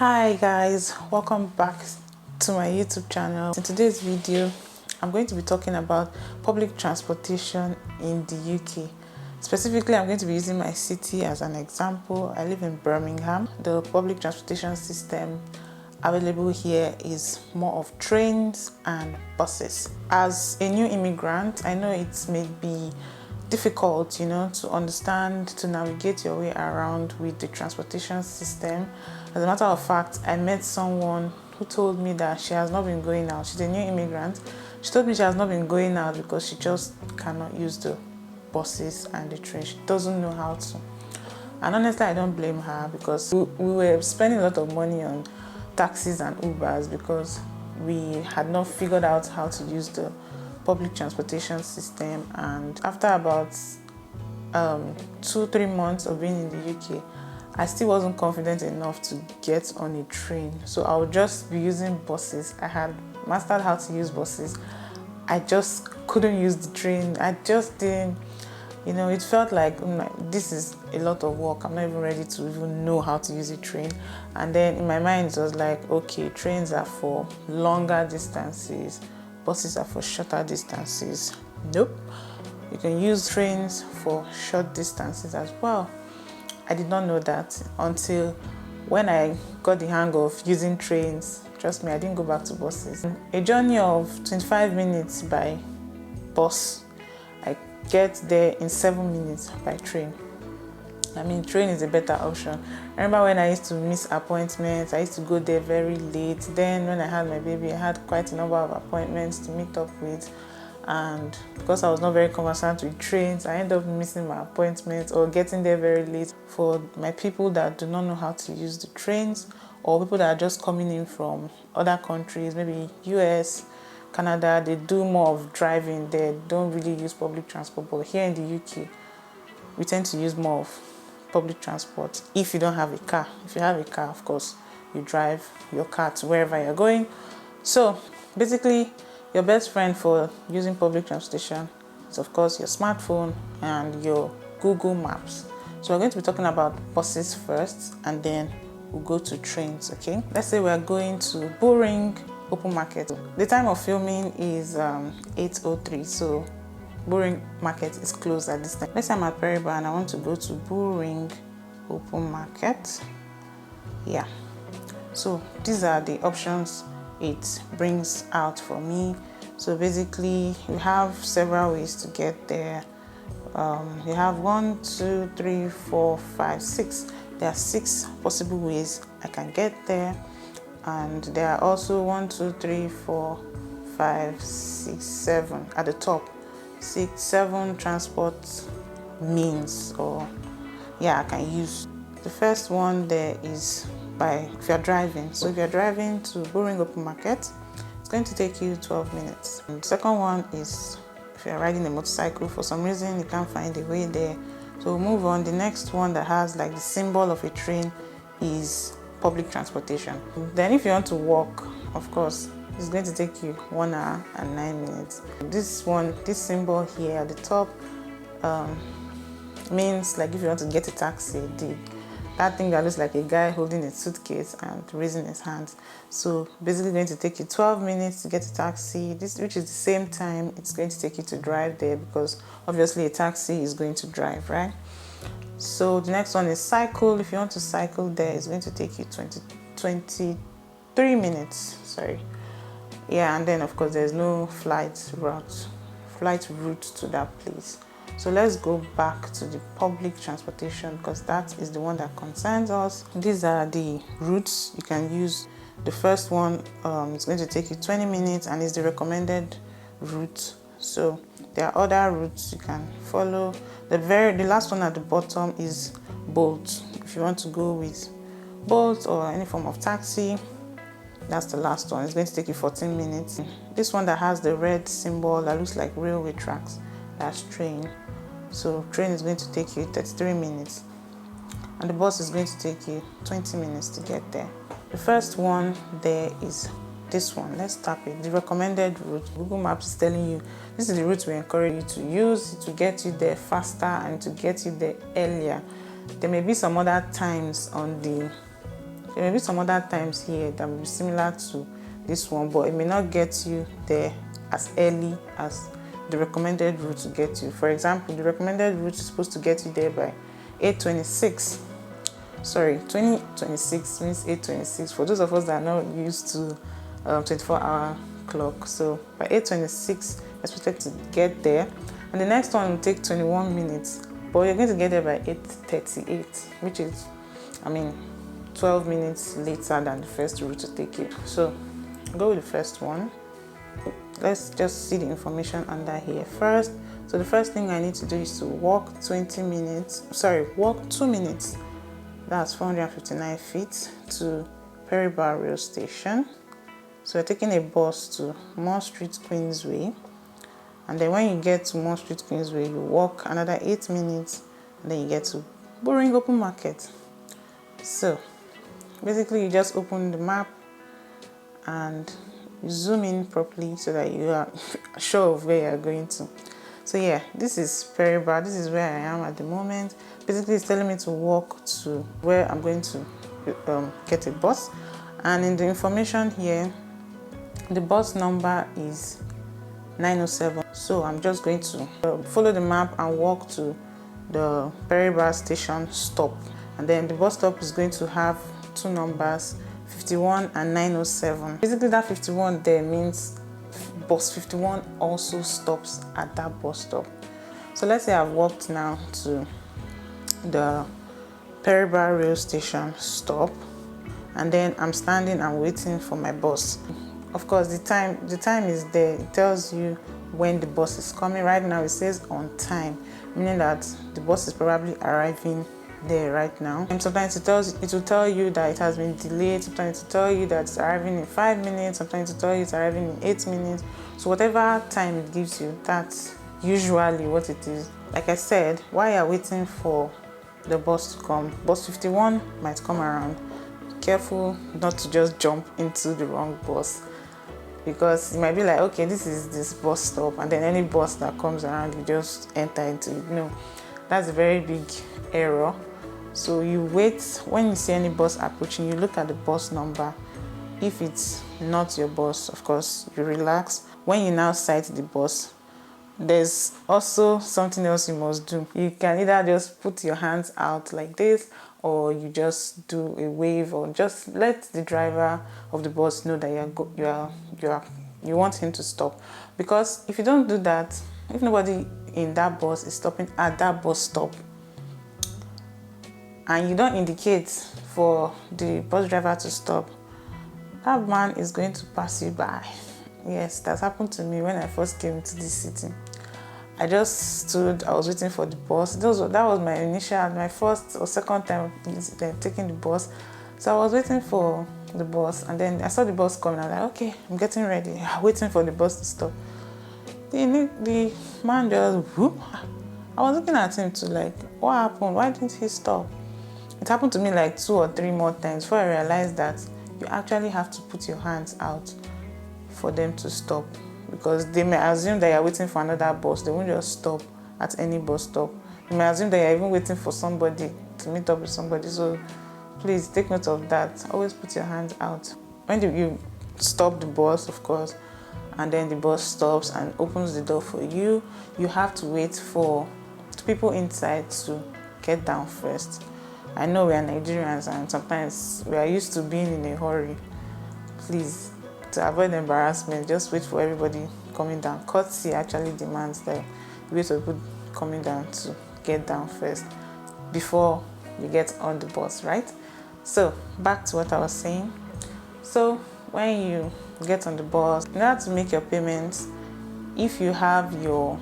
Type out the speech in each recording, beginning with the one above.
Hi guys, welcome back to my YouTube channel. In today's video I'm going to be talking about public transportation in the UK. Specifically, I'm going to be using my city as an example. I live in Birmingham. The public transportation system available here is more of trains and buses. As a new immigrant, I know it may be difficult, to understand, to navigate your way around with the transportation system. As a matter of fact, I met someone who told me that she has not been going out. She's a new immigrant. She told me she has not been going out because she just cannot use the buses and the train. She doesn't know how to. And honestly, I don't blame her, because we were spending a lot of money on taxis and Ubers because we had not figured out how to use the public transportation system. And after about 2-3 months of being in the UK, I still wasn't confident enough to get on a train, so I would just be using buses. I had mastered how to use buses. I just couldn't use the train. I just didn't, it felt like this is a lot of work. I'm not even ready to even know how to use a train. And then in my mind it was like, okay, trains are for longer distances, buses are for shorter distances. Nope, you can use trains for short distances as well. I did not know that until when I got the hang of using trains. Trust me, I didn't go back to buses. A journey of 25 minutes by bus, I get there in 7 minutes by train. I mean, train is a better option. I remember when I used to miss appointments, I used to go there very late. Then when I had my baby, I had quite a number of appointments to meet up with. And because I was not very conversant with trains, I ended up missing my appointments or getting there very late. For my people that do not know how to use the trains, or people that are just coming in from other countries, maybe US, Canada, they do more of driving. They don't really use public transport. But here in the UK, we tend to use more of public transport if you don't have a car. If you have a car, of course, you drive your car to wherever you're going. So basically, your best friend for using public transportation is, of course, your smartphone and your Google Maps. So we're going to be talking about buses first, and then we'll go to trains, okay? Let's say we're going to Bullring Open Market. The time of filming is 8:03, so Bullring Market is closed at this time. Let's say I'm at Periba and I want to go to Bullring Open Market. Yeah. So these are the options it brings out for me. So basically, you have several ways to get there. You have 1, 2, 3, 4, 5, 6. There are 6 possible ways I can get there, and there are also 1, 2, 3, 4, 5, 6, 7 at the top. 7 transport means, or I can use. The first one there is if you're driving. So if you're driving to Bullring Open Market, it's going to take you 12 minutes. And the second one is if you're riding a motorcycle. For some reason you can't find a way there, so we'll move on. The next one that has like the symbol of a train is public transportation. Then if you want to walk, of course, it's going to take you 1 hour and 9 minutes. This symbol here at the top means like if you want to get a taxi, that thing that looks like a guy holding a suitcase and raising his hands. So basically going to take you 12 minutes to get a taxi, which is the same time it's going to take you to drive there, because obviously a taxi is going to drive, right? So the next one is cycle. If you want to cycle there, it's going to take you 23 minutes. Sorry. Yeah, and then of course there's no flight route to that place. So let's go back to the public transportation, because that is the one that concerns us. These are the routes you can use. The first one is going to take you 20 minutes and is the recommended route. So there are other routes you can follow. The last one at the bottom is Bolt. If you want to go with Bolt or any form of taxi, that's the last one. It's going to take you 14 minutes. This one that has the red symbol that looks like railway tracks, that's train. So train is going to take you 33 minutes, and the bus is going to take you 20 minutes to get there. The first one there is this one. Let's tap it. The recommended route. Google Maps is telling you this is the route we encourage you to use to get you there faster and to get you there earlier. There may be some other times on the There may be some other times here that will be similar to this one, but it may not get you there as early as the recommended route to get you. For example, the recommended route is supposed to get you there by 8:26. Sorry, 2026 means 8:26 for those of us that are not used to 24-hour clock. So by 8:26, you're expected to get there, and the next one will take 21 minutes, but you're going to get there by 8:38, which is, 12 minutes later than the first route to take you. So go with the first one. Let's just see the information under here first. So the first thing I need to do is to walk 2 minutes. That's 459 feet to Perry Bar Rail Station. So we're taking a bus to Moore Street Queensway, and then when you get to Moore Street Queensway, you walk another 8 minutes, and then you get to Boring Open Market. So basically, you just open the map and you zoom in properly so that you are sure of where you are going to. So yeah, this is Perry Bar. This is where I am at the moment. Basically, it's telling me to walk to where I'm going to get a bus, and in the information here, the bus number is 907. So I'm just going to follow the map and walk to the Perry Bar station stop, and then the bus stop is going to have two numbers, 51 and 907. Basically, that 51 there means bus 51 also stops at that bus stop. So let's say I've walked now to the Perry Bar Rail Station stop, and then I'm standing and waiting for my bus. Of course, the time is there. It tells you when the bus is coming. Right now it says on time, meaning that the bus is probably arriving there right now. And sometimes it will tell you that it has been delayed. Sometimes it will tell you that it's arriving in 5 minutes. Sometimes it will tell you it's arriving in 8 minutes. So whatever time it gives you, that's usually what it is. Like I said, while you're waiting for the bus to come, bus 51 might come around. Be careful not to just jump into the wrong bus, because it might be like, okay, this is this bus stop, and then any bus that comes around, you just enter into it. No, that's a very big error. So you wait. When you see any bus approaching, you look at the bus number. If it's not your bus, of course, you relax. When you now sight the bus, there's also something else you must do. You can either just put your hands out like this, or you just do a wave, or just let the driver of the bus know that you want him to stop. Because if you don't do that, if nobody in that bus is stopping at that bus stop, and you don't indicate for the bus driver to stop, that man is going to pass you by. Yes, that's happened to me when I first came into this city. I just stood, I was waiting for the bus. That was my first or second time taking the bus. So I was waiting for the bus, and then I saw the bus coming. I was like, okay, I'm getting ready. I'm waiting for the bus to stop. The man just whoop. I was looking at him like, what happened? Why didn't he stop? It happened to me like 2 or 3 more times before I realized that you actually have to put your hands out for them to stop, because they may assume that you're waiting for another bus. They won't just stop at any bus stop. They may assume that you're even waiting for somebody to meet up with somebody. So please take note of that. Always put your hands out. When you stop the bus, of course, and then the bus stops and opens the door for you, you have to wait for the people inside to get down first. I know we are Nigerians, and sometimes we are used to being in a hurry. Please, to avoid embarrassment, just wait for everybody coming down. Courtesy actually demands that you wait for people coming down to get down first before you get on the bus, right? So back to what I was saying. So when you get on the bus, in order to make your payments, if you have your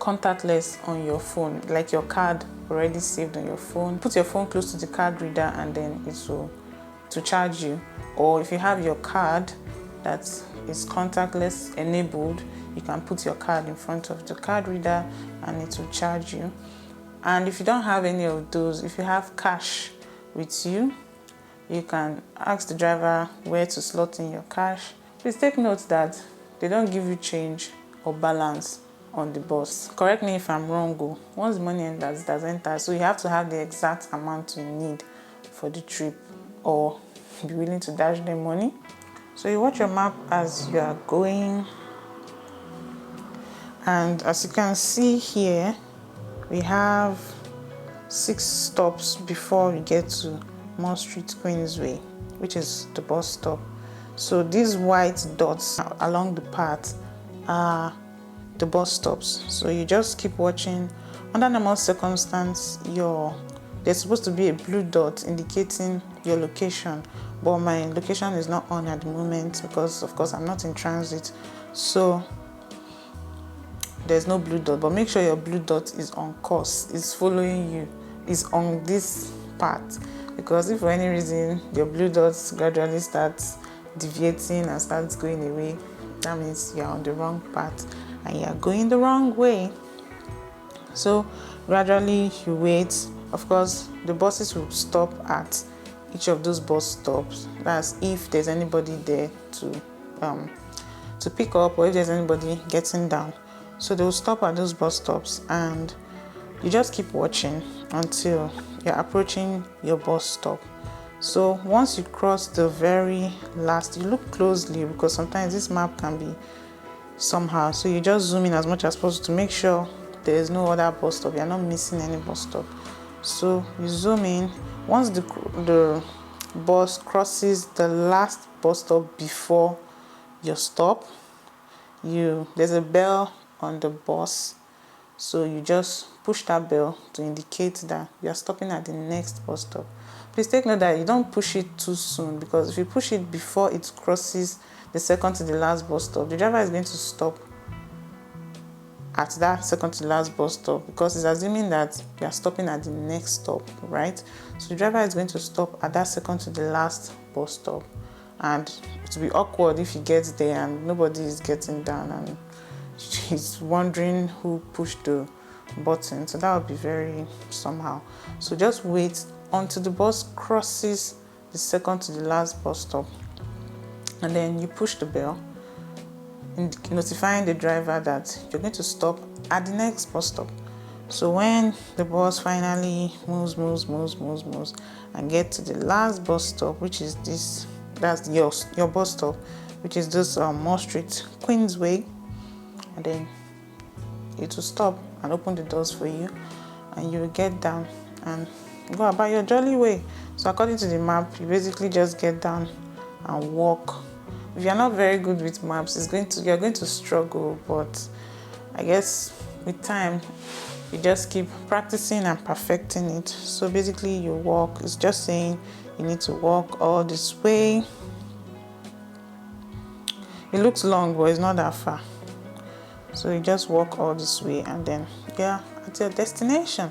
contactless on your phone, like your card already saved on your phone, put your phone close to the card reader, and then it will to charge you. Or if you have your card that is contactless enabled, you can put your card in front of the card reader and it will charge you. And if you don't have any of those, if you have cash with you, you can ask the driver where to slot in your cash. Please take note that they don't give you change or balance on the bus. Correct me if I'm wrong. Once the money enters, it has entered. So you have to have the exact amount you need for the trip. or be willing to dash them money. So you watch your map as you are going, and as you can see here, we have 6 stops before we get to Moore Street Queensway, which is the bus stop. So these white dots along the path are the bus stops. So you just keep watching. Under normal circumstance, there's supposed to be a blue dot indicating your location, but my location is not on at the moment because of course I'm not in transit, so there's no blue dot. But make sure your blue dot is on course, is following you, is on this path, because if for any reason your blue dots gradually starts deviating and starts going away, that means you're on the wrong path and you're going the wrong way. So gradually you wait. Of course, the buses will stop at each of those bus stops. That's if there's anybody there to pick up, or if there's anybody getting down. So they will stop at those bus stops, and you just keep watching until you're approaching your bus stop. So once you cross the very last, you look closely because sometimes this map can be somehow. So you just zoom in as much as possible to make sure there is no other bus stop, you're not missing any bus stop. So you zoom in. Once the bus crosses the last bus stop before your stop, there's a bell on the bus, so you just push that bell to indicate that you're stopping at the next bus stop. Please take note that you don't push it too soon, because if you push it before it crosses the second to the last bus stop, the driver is going to stop at that second to the last bus stop, because it's assuming that you are stopping at the next stop, right? So the driver is going to stop at that second to the last bus stop, and it will be awkward if he gets there and nobody is getting down and he's wondering who pushed the button. So that would be very somehow. So just wait until the bus crosses the second to the last bus stop, and then you push the bell, notifying the driver that you're going to stop at the next bus stop. So when the bus finally moves and get to the last bus stop, which is this, that's your bus stop, which is this Moore Street Queensway, and then it will stop and open the doors for you, and you will get down and go about your jolly way. So according to the map, you basically just get down and walk. If you're not very good with maps, you're going to struggle, but I guess with time you just keep practicing and perfecting it. So basically you walk. It's just saying you need to walk all this way. It looks long, but it's not that far. So you just walk all this way, and then you're at your destination.